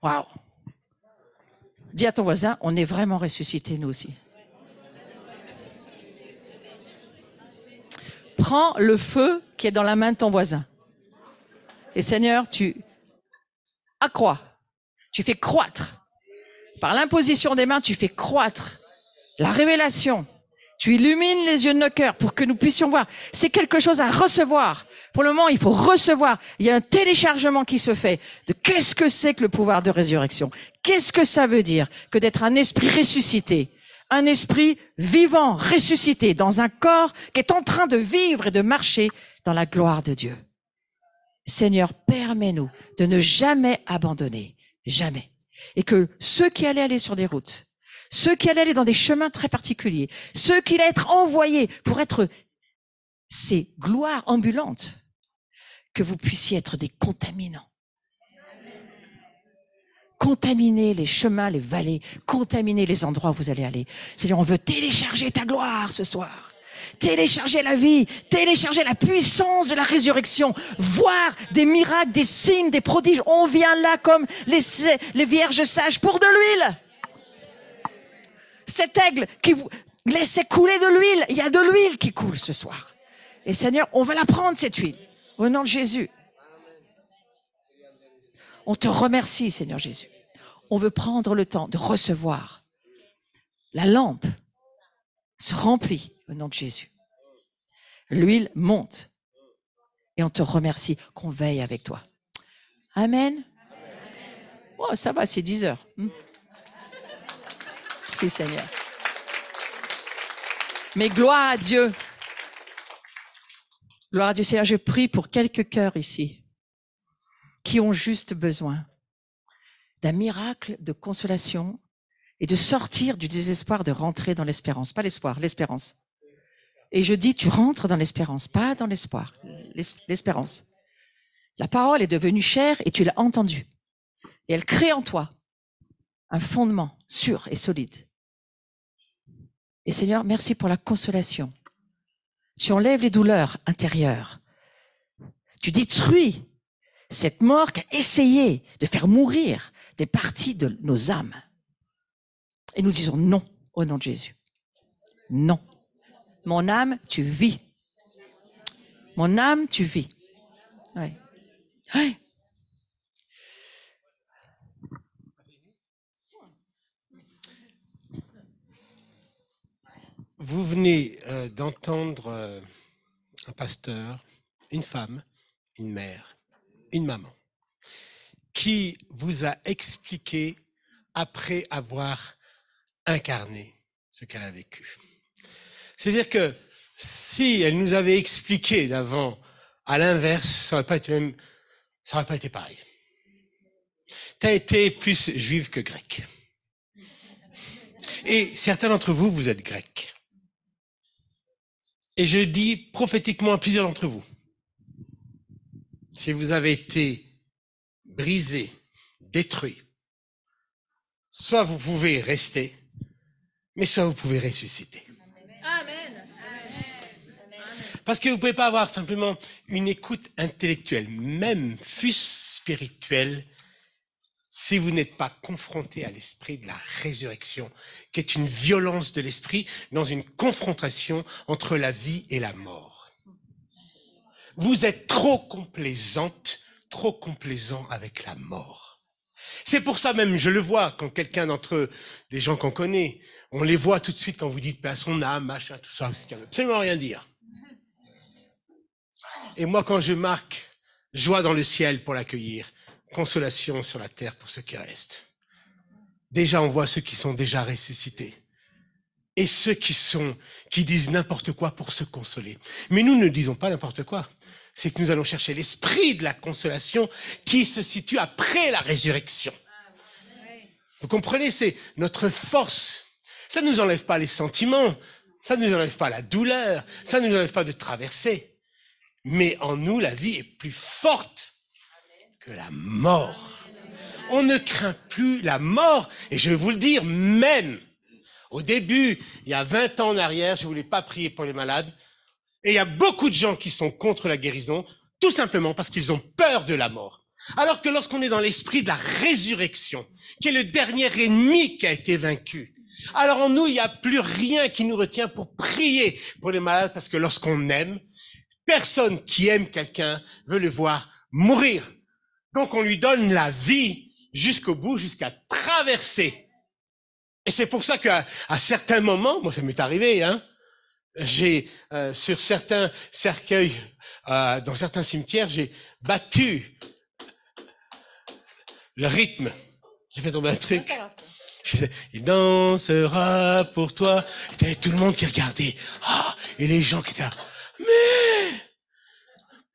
Waouh! Dis à ton voisin, on est vraiment ressuscités, nous aussi. Prends le feu qui est dans la main de ton voisin. Et Seigneur, tu accrois, tu fais croître. Par l'imposition des mains, tu fais croître la révélation. Tu illumines les yeux de nos cœurs pour que nous puissions voir. C'est quelque chose à recevoir. Pour le moment, il faut recevoir. Il y a un téléchargement qui se fait de qu'est-ce que c'est que le pouvoir de résurrection. Qu'est-ce que ça veut dire que d'être un esprit ressuscité, un esprit vivant, ressuscité, dans un corps qui est en train de vivre et de marcher dans la gloire de Dieu. Seigneur, permets-nous de ne jamais abandonner, jamais. Et que ceux qui allaient aller sur des routes, ceux qui allaient aller dans des chemins très particuliers, ceux qui allaient être envoyés pour être ces gloires ambulantes, que vous puissiez être des contaminants. Contaminer les chemins, les vallées, contaminer les endroits où vous allez aller. Seigneur, on veut télécharger ta gloire ce soir. Télécharger la vie, télécharger la puissance de la résurrection, voir des miracles, des signes, des prodiges. On vient là comme les vierges sages pour de l'huile. Cet aigle qui vous laissait couler de l'huile, il y a de l'huile qui coule ce soir. Et Seigneur, on va la prendre cette huile, au nom de Jésus. On te remercie, Seigneur Jésus. On veut prendre le temps de recevoir. La lampe se remplit au nom de Jésus. L'huile monte. Et on te remercie qu'on veille avec toi. Amen. Oh, ça va, c'est 10 heures. Merci, Seigneur. Mais gloire à Dieu. Gloire à Dieu, Seigneur, je prie pour quelques cœurs ici qui ont juste besoin d'un miracle de consolation et de sortir du désespoir, de rentrer dans l'espérance. Pas l'espoir, l'espérance. Et je dis, tu rentres dans l'espérance, pas dans l'espoir, l'espérance. La parole est devenue chair et tu l'as entendue. Et elle crée en toi un fondement sûr et solide. Et Seigneur, merci pour la consolation. Tu enlèves les douleurs intérieures. Tu détruis cette mort qui a essayé de faire mourir des parties de nos âmes. Et nous disons non au nom de Jésus. Non. Mon âme, tu vis. Mon âme, tu vis. Oui. Oui. Vous venez d'entendre un pasteur, une femme, une mère, une maman, qui vous a expliqué après avoir incarné ce qu'elle a vécu. C'est-à-dire que si elle nous avait expliqué d'avant à l'inverse, ça n'aurait pas été pareil. Tu as été plus juive que grecque. Et certains d'entre vous, vous êtes grecs. Et je dis prophétiquement à plusieurs d'entre vous, si vous avez été brisé, détruit, soit vous pouvez rester, mais soit vous pouvez ressusciter. Amen. Parce que vous ne pouvez pas avoir simplement une écoute intellectuelle, même fût-ce spirituelle, si vous n'êtes pas confronté à l'esprit de la résurrection, qui est une violence de l'esprit dans une confrontation entre la vie et la mort. Vous êtes trop complaisante, trop complaisant avec la mort. C'est pour ça même, je le vois, quand quelqu'un d'entre eux, des gens qu'on connaît, on les voit tout de suite quand vous dites à son âme, machin, tout ça, ça ne veut absolument rien dire. Et moi, quand je marque joie dans le ciel pour l'accueillir, consolation sur la terre pour ceux qui restent. Déjà, on voit ceux qui sont déjà ressuscités. Et ceux qui disent n'importe quoi pour se consoler. Mais nous ne disons pas n'importe quoi. C'est que nous allons chercher l'esprit de la consolation qui se situe après la résurrection. Vous comprenez, c'est notre force. Ça ne nous enlève pas les sentiments. Ça ne nous enlève pas la douleur. Ça ne nous enlève pas de traverser. Mais en nous, la vie est plus forte que la mort. On ne craint plus la mort. Et je vais vous le dire, même au début, il y a 20 ans en arrière, je ne voulais pas prier pour les malades. Et il y a beaucoup de gens qui sont contre la guérison, tout simplement parce qu'ils ont peur de la mort. Alors que lorsqu'on est dans l'esprit de la résurrection, qui est le dernier ennemi qui a été vaincu, alors en nous, il n'y a plus rien qui nous retient pour prier pour les malades, parce que lorsqu'on aime, personne qui aime quelqu'un veut le voir mourir. Donc on lui donne la vie jusqu'au bout, jusqu'à traverser. Et c'est pour ça qu'à certains moments, moi ça m'est arrivé, j'ai sur certains cercueils, dans certains cimetières, j'ai battu le rythme. J'ai fait tomber un truc. Je faisais, il dansera pour toi. Et t'avais tout le monde qui regardait. Et les gens qui étaient là. Mais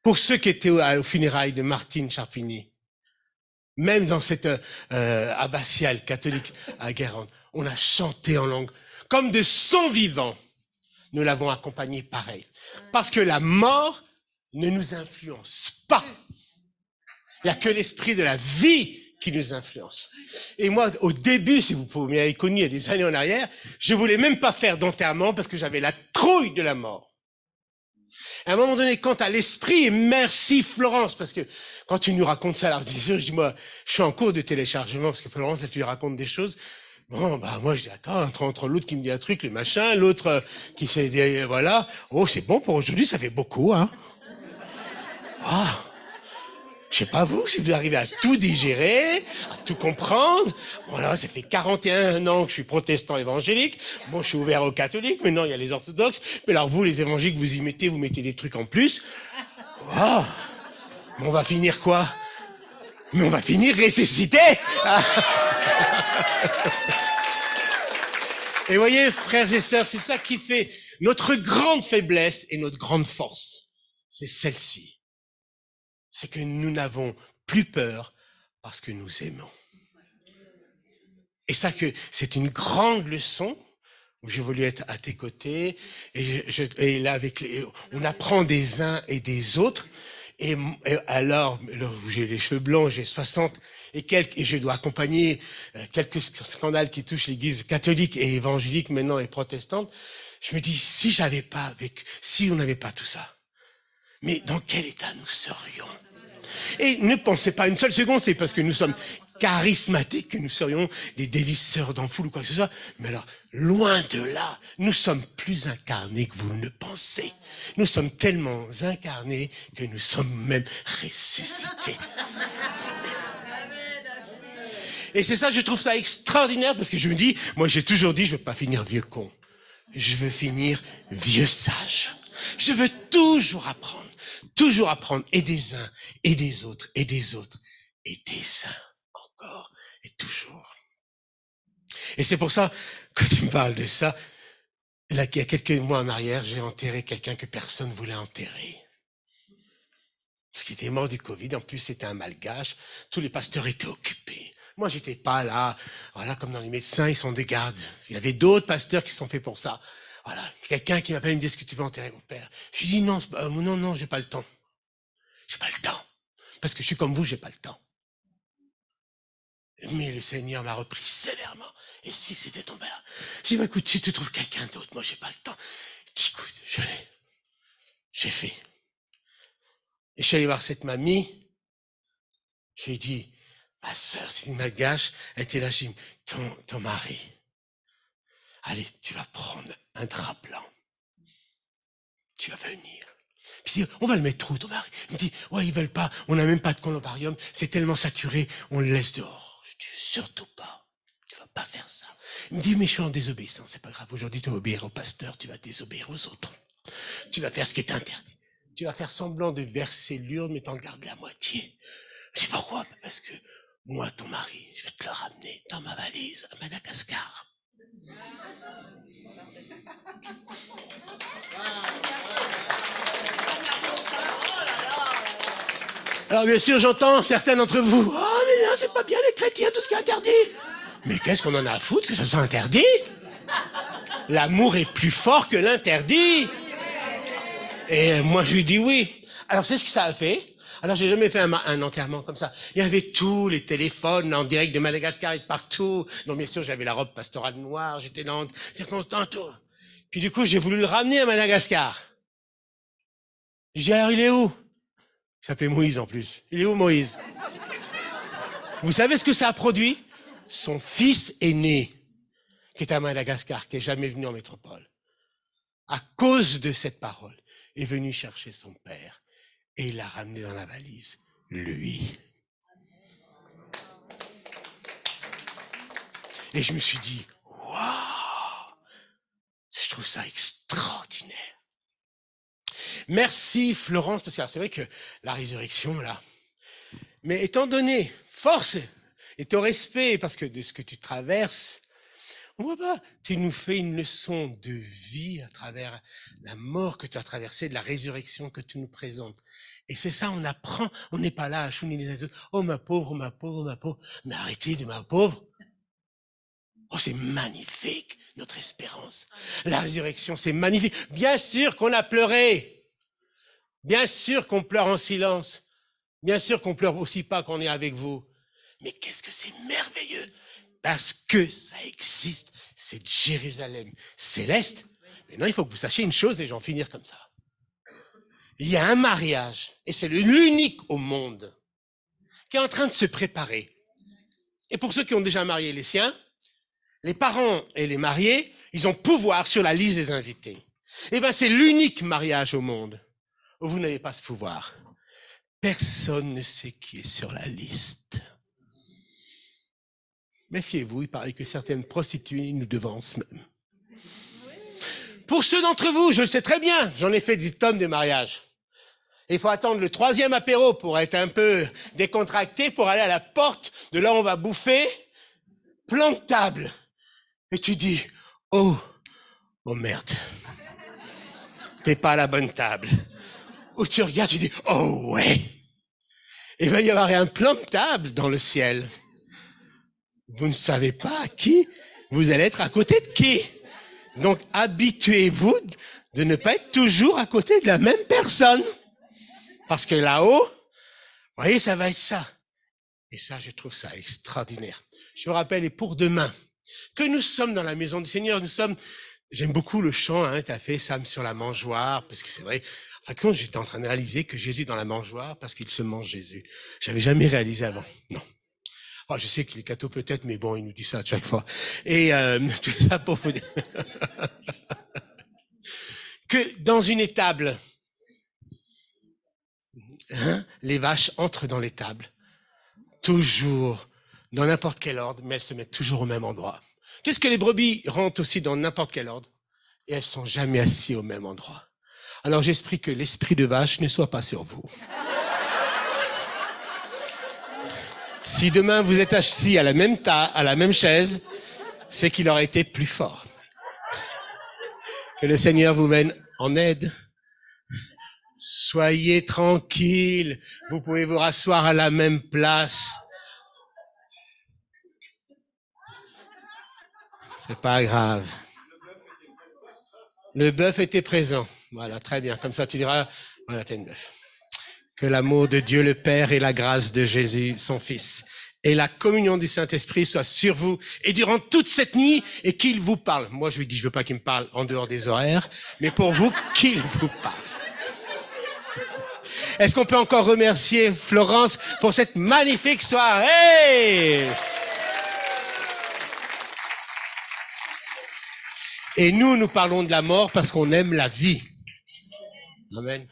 pour ceux qui étaient aux funérailles de Martine Charpigny, même dans cette abbatiale catholique à Guérande, on a chanté en langue. Comme de son vivant, nous l'avons accompagné pareil. Parce que la mort ne nous influence pas. Il n'y a que l'esprit de la vie qui nous influence. Et moi, au début, si vous m'avez connu il y a des années en arrière, je voulais même pas faire d'enterrement parce que j'avais la trouille de la mort. À un moment donné, quant à l'esprit, et merci Florence, parce que quand tu nous racontes ça à la télévision, je dis, moi, je suis en cours de téléchargement, parce que Florence, elle lui raconte des choses. Bon, moi, je dis, attends, entre l'autre qui me dit un truc, le machin, l'autre qui s'est dit, voilà. Oh, c'est bon pour aujourd'hui, ça fait beaucoup, Je sais pas vous, si vous arrivez à tout digérer, à tout comprendre. Voilà, ça fait 41 ans que je suis protestant évangélique. Bon, je suis ouvert aux catholiques. Maintenant, il y a les orthodoxes. Mais alors vous, les évangéliques, vous mettez des trucs en plus. Mais on va finir quoi? Mais on va finir ressuscité. Et voyez, frères et sœurs, c'est ça qui fait notre grande faiblesse et notre grande force. C'est celle-ci. C'est que nous n'avons plus peur parce que nous aimons. Et ça, c'est une grande leçon où j'ai voulu être à tes côtés. Et là, on apprend des uns et des autres. Et alors, j'ai les cheveux blancs, j'ai 60 et quelques, et je dois accompagner quelques scandales qui touchent l'église catholique et évangélique maintenant et protestante. Je me dis, si on n'avait pas tout ça, mais dans quel état nous serions? Et ne pensez pas une seule seconde, c'est parce que nous sommes charismatiques que nous serions des dévisseurs dans foule ou quoi que ce soit. Mais alors, loin de là, nous sommes plus incarnés que vous ne le pensez. Nous sommes tellement incarnés que nous sommes même ressuscités. Et c'est ça, je trouve ça extraordinaire parce que je me dis, moi j'ai toujours dit, je veux pas finir vieux con. Je veux finir vieux sage. Je veux toujours apprendre, et des uns, et des autres, et des autres, et des uns encore, et toujours. Et c'est pour ça, quand tu me parles de ça, là, il y a quelques mois en arrière, j'ai enterré quelqu'un que personne ne voulait enterrer. Parce qu'il était mort du Covid, en plus c'était un malgache, tous les pasteurs étaient occupés. Moi, j'étais pas là, voilà, comme dans les médecins, ils sont des gardes. Il y avait d'autres pasteurs qui sont faits pour ça. Voilà, quelqu'un qui m'appelle, il me dit, est-ce que tu veux enterrer mon père? Je lui dis, non, non, j'ai pas le temps. J'ai pas le temps. Parce que je suis comme vous, j'ai pas le temps. Mais le Seigneur m'a repris sévèrement. Et si c'était ton père? J'ai dit, écoute, si tu trouves quelqu'un d'autre, moi, j'ai pas le temps. Écoute, j'ai fait. Et je suis allé voir cette mamie. Je lui ai dit, ma sœur, c'est une malgache. Elle était là, j'ai dit, ton mari. Allez, tu vas prendre un drap blanc. Tu vas venir. Puis il dit, on va le mettre où, ton mari? Il me dit, ouais, ils veulent pas, on n'a même pas de columbarium, c'est tellement saturé, on le laisse dehors. Je dis, surtout pas, tu vas pas faire ça. Il me dit, mais je suis en désobéissance, c'est pas grave, aujourd'hui tu vas obéir au pasteur, tu vas désobéir aux autres. Tu vas faire ce qui est interdit. Tu vas faire semblant de verser l'urne, mais t'en gardes la moitié. Je dis, pourquoi? Parce que moi, ton mari, je vais te le ramener dans ma valise à Madagascar. Alors bien sûr, j'entends certains d'entre vous. Oh, mais là, c'est pas bien les chrétiens, tout ce qui est interdit. Mais qu'est-ce qu'on en a à foutre que ça soit interdit? L'amour est plus fort que l'interdit. Et moi, je lui dis oui. Alors, c'est ce que ça a fait. Alors, j'ai jamais fait un enterrement comme ça. Il y avait tous les téléphones en direct de Madagascar et de partout. Donc, bien sûr, j'avais la robe pastorale noire, j'étais dans circonstance, tout. Puis du coup, j'ai voulu le ramener à Madagascar. J'ai dit, alors, il est où? Il s'appelait Moïse en plus. Il est où Moïse? Vous savez ce que ça a produit? Son fils aîné, qui est à Madagascar, qui n'est jamais venu en métropole, à cause de cette parole, est venu chercher son père et il l'a ramené dans la valise, lui. Et je me suis dit, waouh, je trouve ça extraordinaire. Merci Florence, parce que c'est vrai que la résurrection, là, mais étant donné, force et ton respect, parce que de ce que tu traverses, on voit pas, tu nous fais une leçon de vie à travers la mort que tu as traversée, de la résurrection que tu nous présentes. Et c'est ça, on apprend, on n'est pas là à chouiner les autres. Oh ma pauvre, ma pauvre, ma pauvre. Mais arrêtez de ma pauvre. Oh, c'est magnifique, notre espérance. La résurrection, c'est magnifique. Bien sûr qu'on a pleuré. Bien sûr qu'on pleure en silence. Bien sûr qu'on pleure aussi pas quand on est avec vous. Mais qu'est-ce que c'est merveilleux. Parce que ça existe, c'est Jérusalem céleste. Maintenant, il faut que vous sachiez une chose et j'en finir comme ça. Il y a un mariage, et c'est l'unique au monde, qui est en train de se préparer. Et pour ceux qui ont déjà marié les siens, les parents et les mariés, ils ont pouvoir sur la liste des invités. Eh bien, c'est l'unique mariage au monde où vous n'avez pas ce pouvoir. Personne ne sait qui est sur la liste. Méfiez-vous, il paraît que certaines prostituées nous devancent même. Pour ceux d'entre vous, je le sais très bien, j'en ai fait 10 tonnes de mariages. Il faut attendre le 3e apéro pour être un peu décontracté, pour aller à la porte de là où on va bouffer, plan de table. Et tu dis, oh merde, t'es pas à la bonne table. Ou tu regardes, tu dis, oh ouais. Il va y avoir un plan de table dans le ciel. Vous ne savez pas à qui vous allez être à côté de qui. Donc, habituez-vous de ne pas être toujours à côté de la même personne. Parce que là-haut, vous voyez, ça va être ça. Et ça, je trouve ça extraordinaire. Je vous rappelle, et pour demain, que nous sommes dans la maison du Seigneur, j'aime beaucoup le chant, hein, t'as fait Sam sur la mangeoire, parce que c'est vrai, en fait, quand j'étais en train de réaliser que Jésus est dans la mangeoire, parce qu'il se mange Jésus. J'avais jamais réalisé avant. Non. Oh, je sais que les cathos peut-être, mais bon, il nous dit ça à chaque fois. Et tout ça pour vous dire que dans une étable, hein, les vaches entrent dans l'étable, toujours, dans n'importe quel ordre, mais elles se mettent toujours au même endroit. Puisque les brebis rentrent aussi dans n'importe quel ordre, et elles sont jamais assises au même endroit. Alors j'espère que l'esprit de vache ne soit pas sur vous. Si demain vous êtes assis à la même chaise, c'est qu'il aurait été plus fort. Que le Seigneur vous mène en aide. Soyez tranquille, vous pouvez vous rasseoir à la même place. C'est pas grave. Le bœuf était présent. Voilà, très bien. Comme ça, tu diras, voilà, t'es une bœuf. Que l'amour de Dieu le Père et la grâce de Jésus, son Fils, et la communion du Saint-Esprit soient sur vous et durant toute cette nuit et qu'il vous parle. Moi, je lui dis, je veux pas qu'il me parle en dehors des horaires, mais pour vous, qu'il vous parle. Est-ce qu'on peut encore remercier Florence pour cette magnifique soirée? Et nous parlons de la mort parce qu'on aime la vie. Amen.